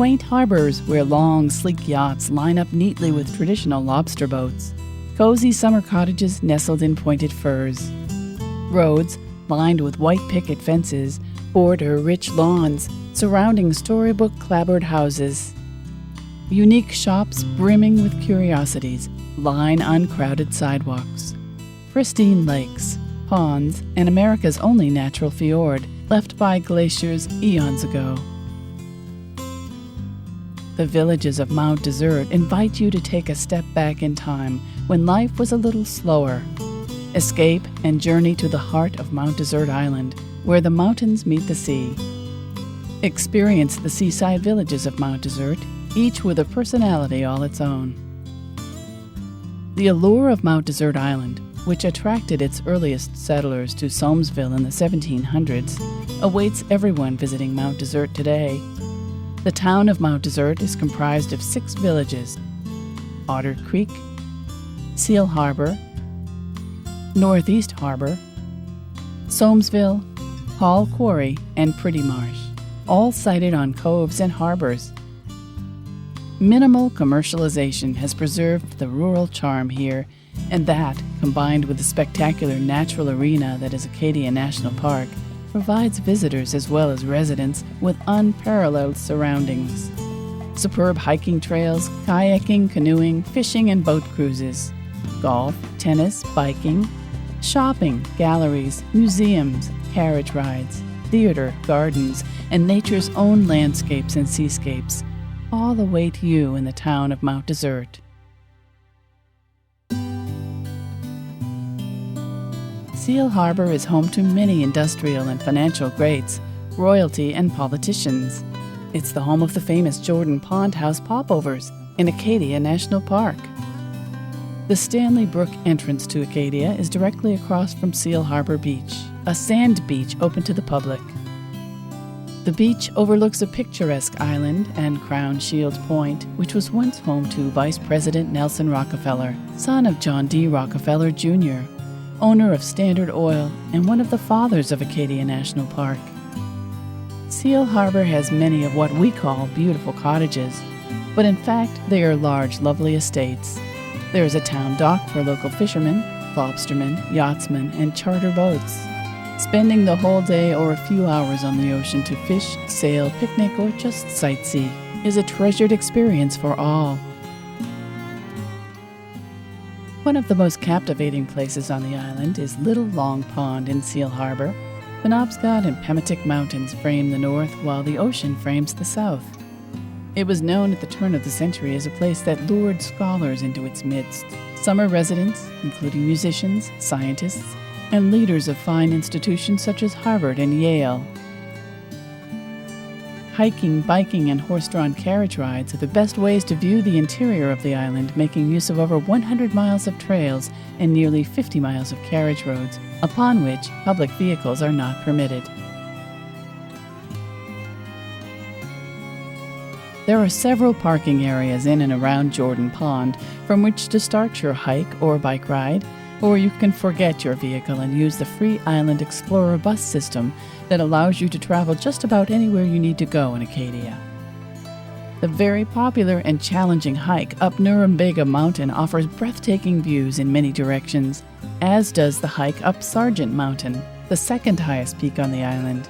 Quaint harbors where long, sleek yachts line up neatly with traditional lobster boats. Cozy summer cottages nestled in pointed firs. Roads, lined with white picket fences, border rich lawns surrounding storybook clapboard houses. Unique shops brimming with curiosities line uncrowded sidewalks. Pristine lakes, ponds, and America's only natural fjord left by glaciers eons ago. The villages of Mount Desert invite you to take a step back in time when life was a little slower. Escape and journey to the heart of Mount Desert Island, where the mountains meet the sea. Experience the seaside villages of Mount Desert, each with a personality all its own. The allure of Mount Desert Island, which attracted its earliest settlers to Somesville in the 1700s, awaits everyone visiting Mount Desert today. The town of Mount Desert is comprised of 6 villages: Otter Creek, Seal Harbor, Northeast Harbor, Somesville, Quarry and Pretty Marsh, all sited on coves and harbors. Minimal commercialization has preserved the rural charm here, and that, combined with the spectacular natural arena that is Acadia National Park, provides visitors as well as residents with unparalleled surroundings. Superb hiking trails, kayaking, canoeing, fishing, and boat cruises. Golf, tennis, biking, shopping, galleries, museums, carriage rides, theater, gardens, and nature's own landscapes and seascapes all await you in the town of Mount Desert. Seal Harbor is home to many industrial and financial greats, royalty, and politicians. It's the home of the famous Jordan Pond House popovers in Acadia National Park. The Stanley Brook entrance to Acadia is directly across from Seal Harbor Beach, a sand beach open to the public. The beach overlooks a picturesque island and Crown Shield Point, which was once home to Vice President Nelson Rockefeller, son of John D. Rockefeller, Jr., owner of Standard Oil and one of the fathers of Acadia National Park. Seal Harbor has many of what we call beautiful cottages, but in fact they are large, lovely estates. There is a town dock for local fishermen, lobstermen, yachtsmen, and charter boats. Spending the whole day or a few hours on the ocean to fish, sail, picnic, or just sightsee is a treasured experience for all. One of the most captivating places on the island is Little Long Pond in Seal Harbor. Penobscot and Pematic Mountains frame the north while the ocean frames the south. It was known at the turn of the century as a place that lured scholars into its midst. Summer residents, including musicians, scientists, and leaders of fine institutions such as Harvard and Yale. Hiking, biking, and horse-drawn carriage rides are the best ways to view the interior of the island, making use of over 100 miles of trails and nearly 50 miles of carriage roads, upon which public vehicles are not permitted. There are several parking areas in and around Jordan Pond from which to start your hike or bike ride, or you can forget your vehicle and use the free Island Explorer bus system that allows you to travel just about anywhere you need to go in Acadia. The very popular and challenging hike up Norumbega Mountain offers breathtaking views in many directions, as does the hike up Sargent Mountain, the second highest peak on the island.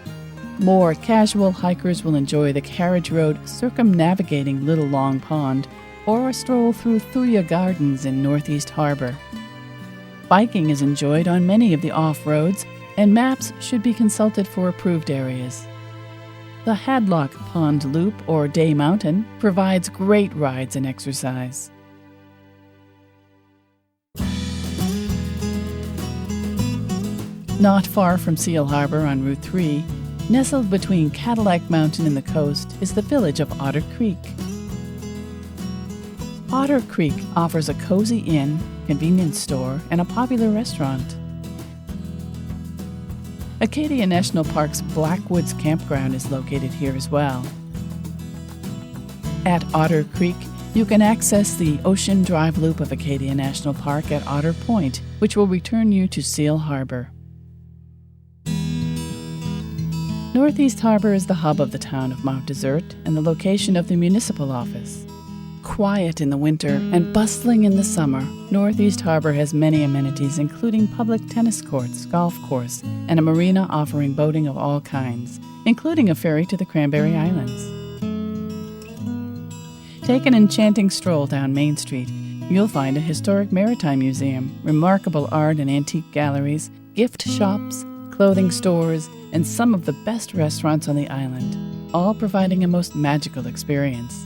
More casual hikers will enjoy the carriage road circumnavigating Little Long Pond, or a stroll through Thuya Gardens in Northeast Harbor. Biking is enjoyed on many of the off-roads, and maps should be consulted for approved areas. The Hadlock Pond Loop, or Day Mountain, provides great rides and exercise. Not far from Seal Harbor on Route 3, nestled between Cadillac Mountain and the coast, is the village of Otter Creek. Otter Creek offers a cozy inn, convenience store, and a popular restaurant. Acadia National Park's Blackwoods Campground is located here as well. At Otter Creek, you can access the Ocean Drive Loop of Acadia National Park at Otter Point, which will return you to Seal Harbor. Northeast Harbor is the hub of the town of Mount Desert and the location of the municipal office. Quiet in the winter and bustling in the summer, Northeast Harbor has many amenities including public tennis courts, golf course, and a marina offering boating of all kinds, including a ferry to the Cranberry Islands. Take an enchanting stroll down Main Street. You'll find a historic maritime museum, remarkable art and antique galleries, gift shops, clothing stores, and some of the best restaurants on the island, all providing a most magical experience.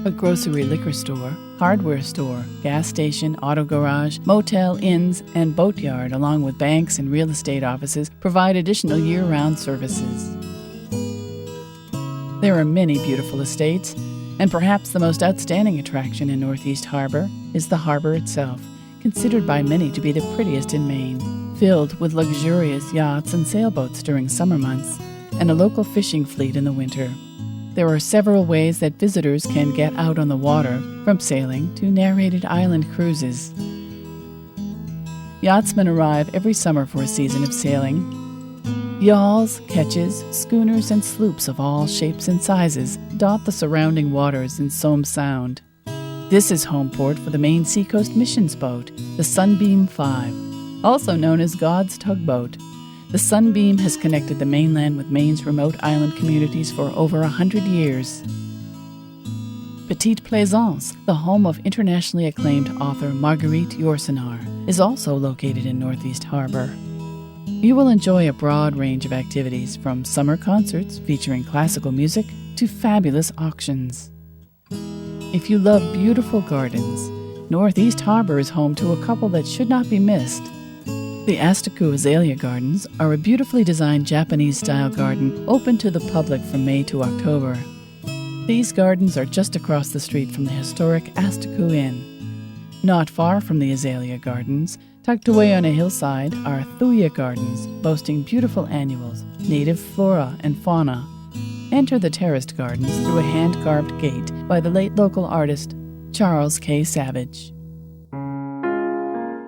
A grocery liquor store, hardware store, gas station, auto garage, motel, inns, and boatyard, along with banks and real estate offices, provide additional year-round services. There are many beautiful estates, and perhaps the most outstanding attraction in Northeast Harbor is the harbor itself, considered by many to be the prettiest in Maine, filled with luxurious yachts and sailboats during summer months, and a local fishing fleet in the winter. There are several ways that visitors can get out on the water, from sailing to narrated island cruises. Yachtsmen arrive every summer for a season of sailing. Yawls, ketches, schooners, and sloops of all shapes and sizes dot the surrounding waters in Somes Sound. This is home port for the Maine Seacoast Missions boat, the Sunbeam 5, also known as God's Tugboat. The Sunbeam has connected the mainland with Maine's remote island communities for over 100 years. Petite Plaisance, the home of internationally acclaimed author Marguerite Yourcenar, is also located in Northeast Harbor. You will enjoy a broad range of activities, from summer concerts featuring classical music to fabulous auctions. If you love beautiful gardens, Northeast Harbor is home to a couple that should not be missed. The Astaku Azalea Gardens are a beautifully designed Japanese-style garden open to the public from May to October. These gardens are just across the street from the historic Astaku Inn. Not far from the Azalea Gardens, tucked away on a hillside, are Thuya Gardens, boasting beautiful annuals, native flora and fauna. Enter the terraced gardens through a hand-carved gate by the late local artist Charles K. Savage.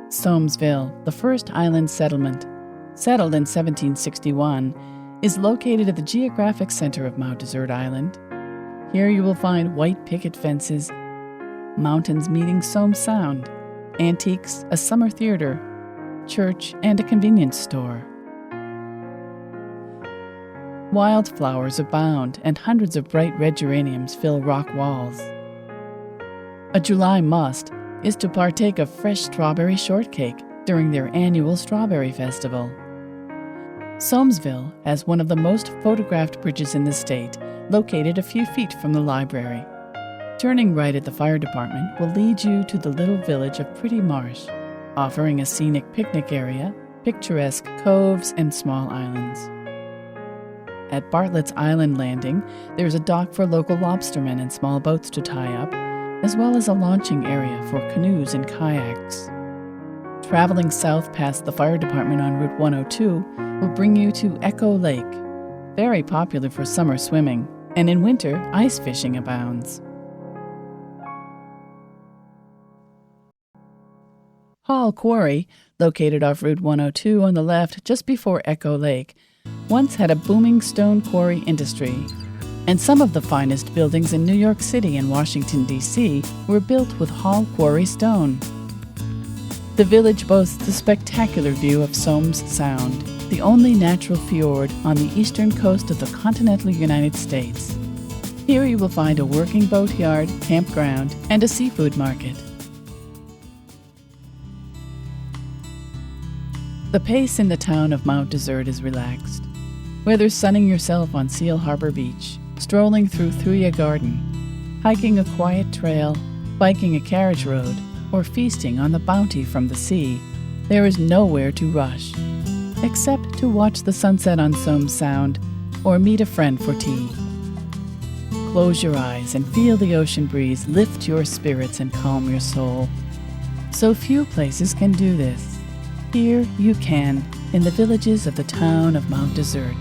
Somesville, the first island settlement, settled in 1761, is located at the geographic center of Mount Desert Island. Here you will find white picket fences, mountains meeting Somes Sound, antiques, a summer theater, church, and a convenience store. Wildflowers abound, and hundreds of bright red geraniums fill rock walls. A July must is to partake of fresh strawberry shortcake during their annual Strawberry Festival. Somesville has one of the most photographed bridges in the state, located a few feet from the library. Turning right at the fire department will lead you to the little village of Pretty Marsh, offering a scenic picnic area, picturesque coves, and small islands. At Bartlett's Island Landing, there's a dock for local lobstermen and small boats to tie up, as well as a launching area for canoes and kayaks. Traveling south past the fire department on Route 102 will bring you to Echo Lake, very popular for summer swimming, and in winter, ice fishing abounds. Hall Quarry, located off Route 102 on the left just before Echo Lake, once had a booming stone quarry industry, and some of the finest buildings in New York City and Washington, D.C. were built with Hall Quarry stone. The village boasts a spectacular view of Somes Sound, the only natural fjord on the eastern coast of the continental United States. Here you will find a working boatyard, campground, and a seafood market. The pace in the town of Mount Desert is relaxed. Whether sunning yourself on Seal Harbor Beach, strolling through Thuya Garden, hiking a quiet trail, biking a carriage road, or feasting on the bounty from the sea, there is nowhere to rush, except to watch the sunset on Somes Sound or meet a friend for tea. Close your eyes and feel the ocean breeze lift your spirits and calm your soul. So few places can do this. Here you can, in the villages of the town of Mount Desert.